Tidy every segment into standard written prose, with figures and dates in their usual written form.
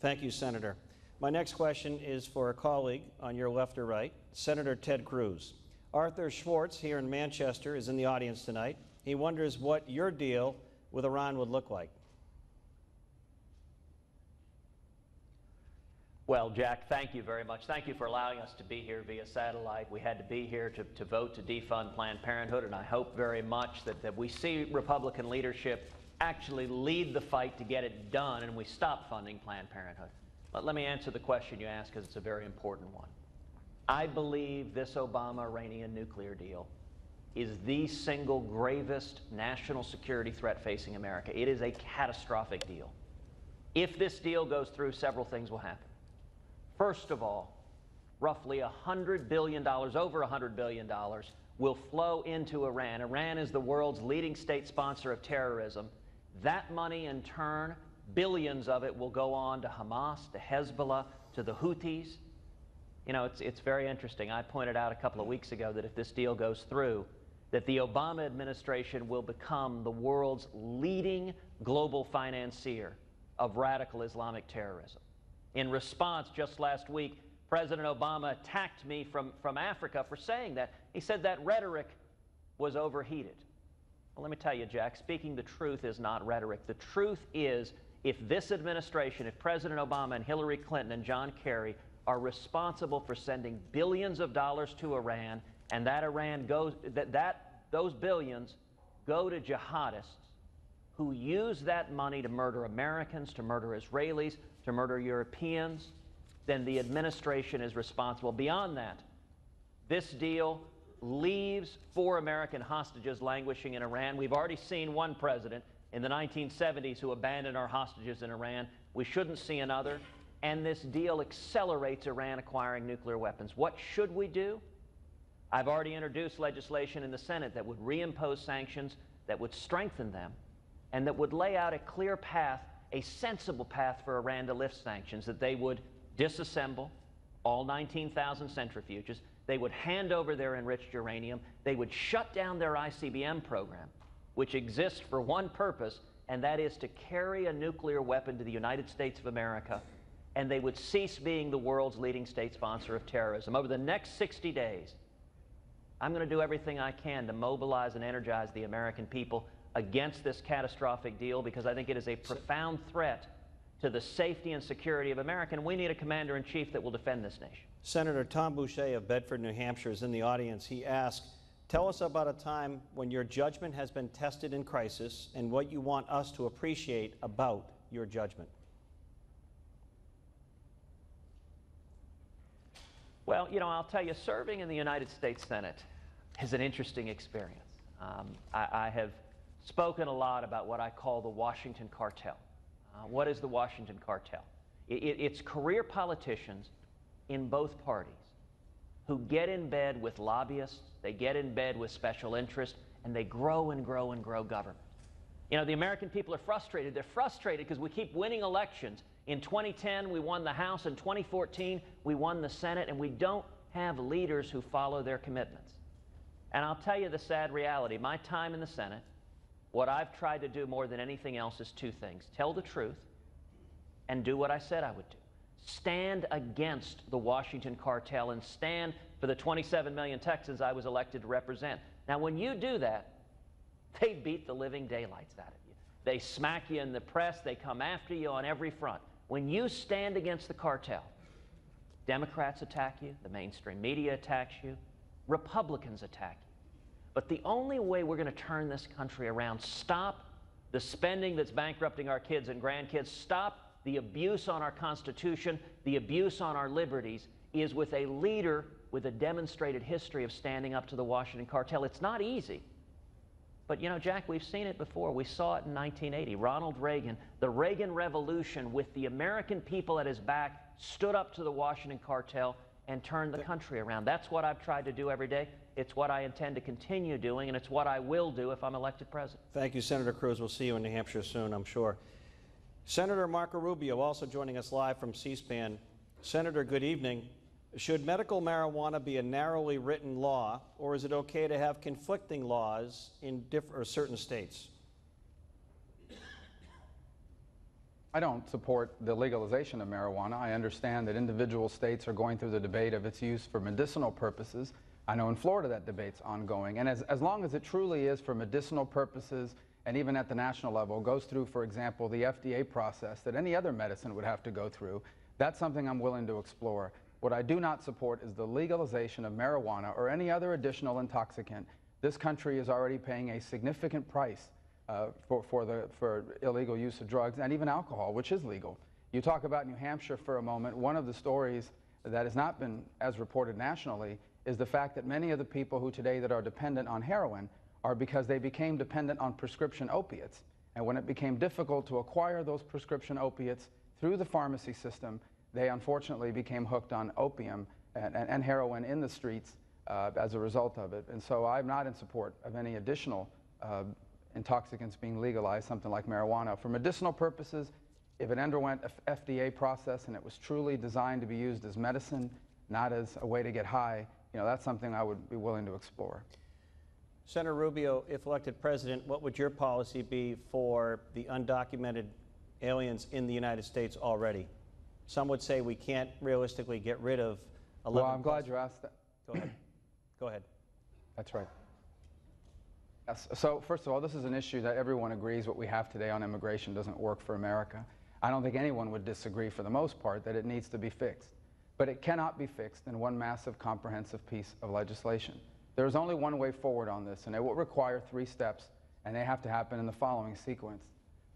Thank you, Senator. My next question is for a colleague on your left or right, Senator Ted Cruz. Arthur Schwartz here in Manchester is in the audience tonight. He wonders what your deal with Iran would look like. Well, Jack, thank you very much. Thank you for allowing us to be here via satellite. We had to be here to vote to defund Planned Parenthood, and I hope very much that we see Republican leadership actually lead the fight to get it done and we stop funding Planned Parenthood. Let me answer the question you asked because it's a very important one. I believe this Obama-Iranian nuclear deal is the single gravest national security threat facing America. It is a catastrophic deal. If this deal goes through, several things will happen. First of all, roughly $100 billion, over $100 billion, will flow into Iran. Iran is the world's leading state sponsor of terrorism. That money, in turn, billions of it will go on to Hamas, to Hezbollah, to the Houthis. You know, it's very interesting. I pointed out a couple of weeks ago that if this deal goes through, that the Obama administration will become the world's leading global financier of radical Islamic terrorism. In response, just last week, President Obama attacked me from Africa for saying that. He said that rhetoric was overheated. Well, let me tell you, Jack, speaking the truth is not rhetoric. The truth is, if this administration, if President Obama and Hillary Clinton and John Kerry are responsible for sending billions of dollars to Iran, and that Iran goes, those billions go to jihadists who use that money to murder Americans, to murder Israelis, to murder Europeans, then the administration is responsible. Beyond that, this deal leaves 4 American hostages languishing in Iran. We've already seen one president in the 1970s who abandoned our hostages in Iran. We shouldn't see another. And this deal accelerates Iran acquiring nuclear weapons. What should we do? I've already introduced legislation in the Senate that would reimpose sanctions, that would strengthen them, and that would lay out a clear path, a sensible path for Iran to lift sanctions, that they would disassemble all 19,000 centrifuges, they would hand over their enriched uranium, they would shut down their ICBM program, which exists for one purpose, and that is to carry a nuclear weapon to the United States of America, and they would cease being the world's leading state sponsor of terrorism. Over the next 60 days, I'm going to do everything I can to mobilize and energize the American people against this catastrophic deal, because I think it is a profound threat to the safety and security of America, and we need a commander-in-chief that will defend this nation. Senator Tom Boucher of Bedford, New Hampshire is in the audience. He asked, tell us about a time when your judgment has been tested in crisis and what you want us to appreciate about your judgment. Well, you know, I'll tell you, serving in the United States Senate is an interesting experience. I have spoken a lot about what I call the Washington cartel. What is the Washington cartel? It's career politicians in both parties who get in bed with lobbyists, they get in bed with special interests, and they grow and grow and grow government. You know, the American people are frustrated. They're frustrated because we keep winning elections. In 2010, we won the House. In 2014, we won the Senate, and we don't have leaders who follow their commitments. And I'll tell you the sad reality. My time in the Senate, what I've tried to do more than anything else is 2 things. Tell the truth and do what I said I would do. Stand against the Washington cartel and stand for the 27 million Texans I was elected to represent. Now, when you do that, they beat the living daylights out of you. They smack you in the press. They come after you on every front. When you stand against the cartel, Democrats attack you, the mainstream media attacks you, Republicans attack you. But the only way we're going to turn this country around, stop the spending that's bankrupting our kids and grandkids, stop the abuse on our Constitution, the abuse on our liberties, is with a leader with a demonstrated history of standing up to the Washington cartel. It's not easy. But, you know, Jack, we've seen it before. We saw it in 1980. Ronald Reagan, the Reagan Revolution, with the American people at his back, stood up to the Washington cartel and turned the country around. That's what I've tried to do every day. It's what I intend to continue doing, and it's what I will do if I'm elected president. Thank you, Senator Cruz. We'll see you in New Hampshire soon, I'm sure. Senator Marco Rubio also joining us live from C-SPAN. Senator, good evening. Should medical marijuana be a narrowly written law, or is it okay to have conflicting laws in certain states? I don't support the legalization of marijuana. I understand that individual states are going through the debate of its use for medicinal purposes. I know in Florida that debate's ongoing. And as long as it truly is for medicinal purposes, and even at the national level, goes through, for example, the FDA process that any other medicine would have to go through, that's something I'm willing to explore. What I do not support is the legalization of marijuana or any other additional intoxicant. This country is already paying a significant price for illegal use of drugs and even alcohol, which is legal. You talk about New Hampshire for a moment. One of the stories that has not been as reported nationally is the fact that many of the people who today that are dependent on heroin are because they became dependent on prescription opiates. And when it became difficult to acquire those prescription opiates through the pharmacy system, they unfortunately became hooked on opium and heroin in the streets as a result of it. And so I'm not in support of any additional intoxicants being legalized, something like marijuana. For medicinal purposes, if it underwent a FDA process and it was truly designed to be used as medicine, not as a way to get high, that's something I would be willing to explore. Senator Rubio, if elected president, what would your policy be for the undocumented aliens in the United States already? Some would say we can't realistically get rid of 11. Well, I'm glad you asked that. Go ahead. Go ahead. That's right. Yes. So first of all, this is an issue that everyone agrees what we have today on immigration doesn't work for America. I don't think anyone would disagree for the most part that it needs to be fixed. But it cannot be fixed in one massive comprehensive piece of legislation. There is only one way forward on this, and it will require 3 steps, and they have to happen in the following sequence.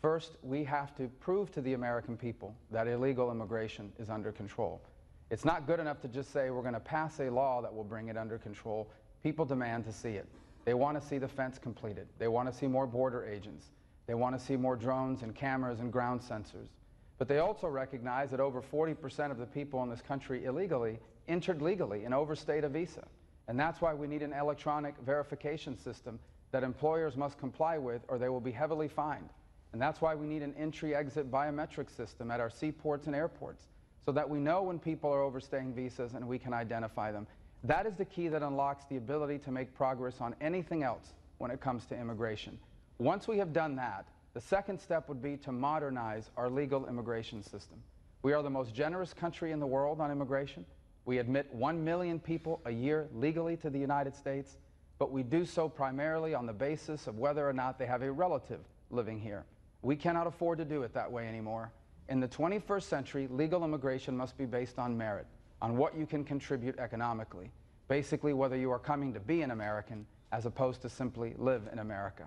First, we have to prove to the American people that illegal immigration is under control. It's not good enough to just say we're going to pass a law that will bring it under control. People demand to see it. They want to see the fence completed. They want to see more border agents. They want to see more drones and cameras and ground sensors. But they also recognize that over 40% of the people in this country illegally entered legally and overstayed a visa. And that's why we need an electronic verification system that employers must comply with or they will be heavily fined. And that's why we need an entry-exit biometric system at our seaports and airports so that we know when people are overstaying visas and we can identify them. That is the key that unlocks the ability to make progress on anything else when it comes to immigration. Once we have done that, the second step would be to modernize our legal immigration system. We are the most generous country in the world on immigration. We admit 1 million people a year legally to the United States, but we do so primarily on the basis of whether or not they have a relative living here. We cannot afford to do it that way anymore. In the 21st century, legal immigration must be based on merit, on what you can contribute economically. Basically, whether you are coming to be an American as opposed to simply live in America.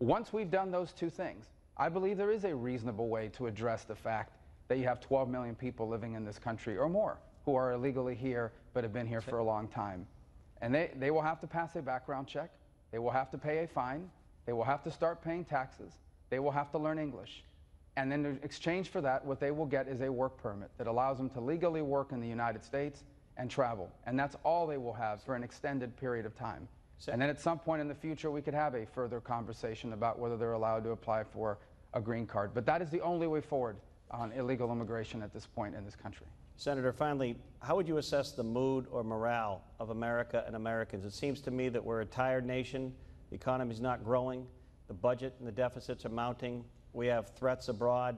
Once we've done those 2 things, I believe there is a reasonable way to address the fact that you have 12 million people living in this country or more who are illegally here but have been here for a long time. And they will have to pass a background check. They will have to pay a fine. They will have to start paying taxes. They will have to learn English. And then in exchange for that, what they will get is a work permit that allows them to legally work in the United States and travel. And that's all they will have for an extended period of time. And then at some point in the future, we could have a further conversation about whether they're allowed to apply for a green card. But that is the only way forward on illegal immigration at this point in this country. Senator, finally, how would you assess the mood or morale of America and Americans? It seems to me that we're a tired nation. The economy's not growing. The budget and the deficits are mounting. We have threats abroad.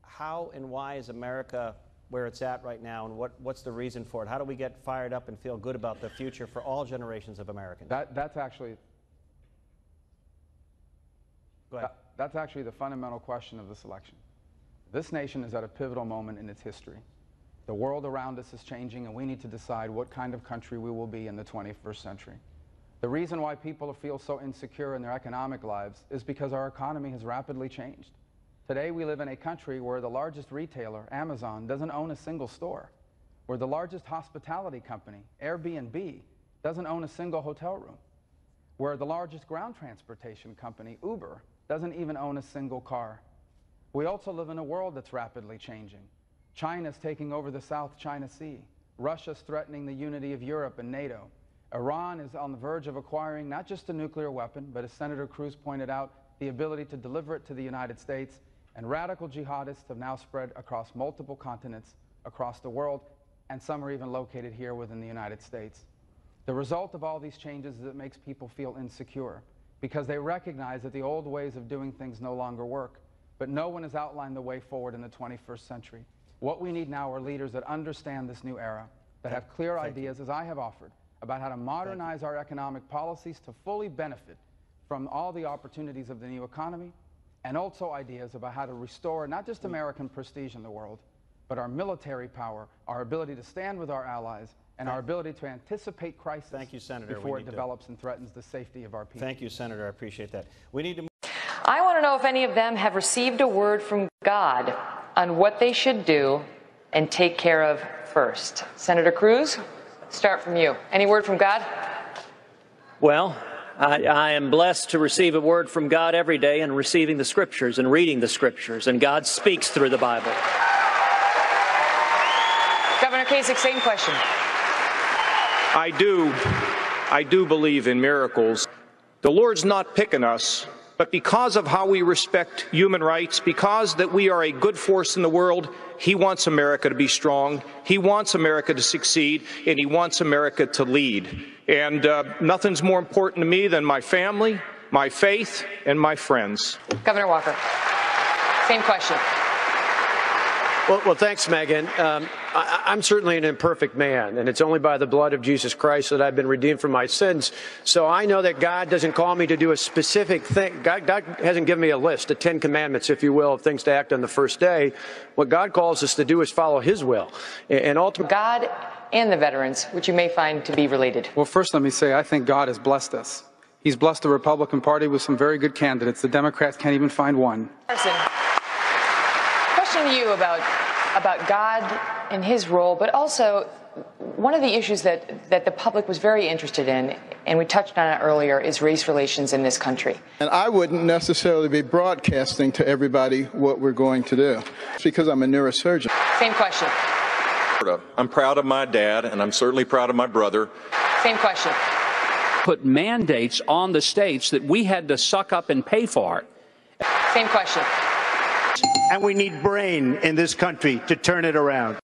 How and why is America where it's at right now, and what's the reason for it? How do we get fired up and feel good about the future for all generations of Americans? That's actually Go ahead. That's actually the fundamental question of this election. This nation is at a pivotal moment in its history. The world around us is changing, and we need to decide what kind of country we will be in the 21st century. The reason why people feel so insecure in their economic lives is because our economy has rapidly changed. Today, we live in a country where the largest retailer, Amazon, doesn't own a single store, where the largest hospitality company, Airbnb, doesn't own a single hotel room, where the largest ground transportation company, Uber, doesn't even own a single car. We also live in a world that's rapidly changing. China's taking over the South China Sea. Russia's threatening the unity of Europe and NATO. Iran is on the verge of acquiring not just a nuclear weapon, but as Senator Cruz pointed out, the ability to deliver it to the United States. And radical jihadists have now spread across multiple continents across the world, and some are even located here within the United States. The result of all these changes is it makes people feel insecure because they recognize that the old ways of doing things no longer work. but no one has outlined the way forward in the 21st century. What we need now are leaders that understand this new era, that have clear ideas, as I have offered, about how to modernize our economic policies to fully benefit from all the opportunities of the new economy, and also ideas about how to restore not just American prestige in the world, but our military power, our ability to stand with our allies, and our ability to anticipate crisis before it develops and threatens the safety of our people. Thank you, Senator. I appreciate that. We need to. I want to know if any of them have received a word from God on what they should do and take care of first. Senator Cruz, let's start from you. Any word from God? Well, I am blessed to receive a word from God every day and receiving the Scriptures and reading the Scriptures, and God speaks through the Bible. Governor Kasich, same question. I do believe in miracles. The Lord's not picking us, but because of how we respect human rights, because that we are a good force in the world, He wants America to be strong, He wants America to succeed, and He wants America to lead. And nothing's more important to me than my family, my faith, and my friends. Governor Walker, same question. Well, thanks, Megan. I'm certainly an imperfect man, and it's only by the blood of Jesus Christ that I've been redeemed from my sins. So I know that God doesn't call me to do a specific thing. God hasn't given me a list, the 10 commandments, if you will, of things to act on the first day. What God calls us to do is follow His will. And ultimately, God and the veterans, which you may find to be related. Well, first let me say I think God has blessed us. He's blessed the Republican Party with some very good candidates. The Democrats can't even find one. Carson, question to you about God and His role, but also one of the issues that the public was very interested in, and we touched on it earlier, is race relations in this country. And I wouldn't necessarily be broadcasting to everybody what we're going to do. It's because I'm a neurosurgeon. Same question. I'm proud of my dad, and I'm certainly proud of my brother. Same question. Put mandates on the states that we had to suck up and pay for. Same question. And we need brain in this country to turn it around.